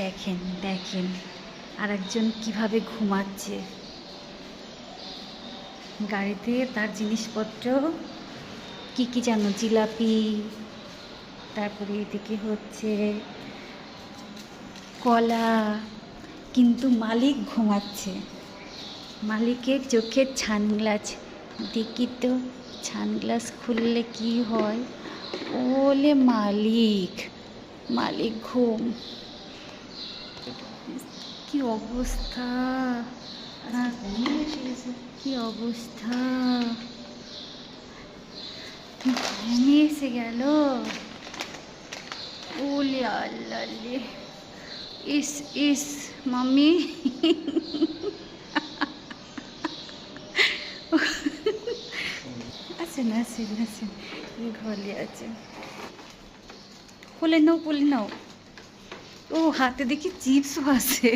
দেখেন দেখেন আর একজন কিভাবে ঘুমাচ্ছে গাড়িতে। তার জিনিসপত্র কি কি জানো, জিলাপি, তারপরে এদিকে হচ্ছে কলা, কিন্তু মালিক ঘুমাচ্ছে। মালিকের চোখের ছানগ্লাস দেখি তো, ছানগ্লাস খুললে কি হয়। ওলে মালিক, মালিক ঘুম। কি অবস্থা, কি অবস্থা, ঘুমিয়ে এসে গেল। ওলে আল্লাহ, ইস ইস মাম্মি। আসেন আসেন আসেন, ঘরে আছেন। কোলে নাও কোলে নাও। ও হাতে দেখি চিপসও আছে।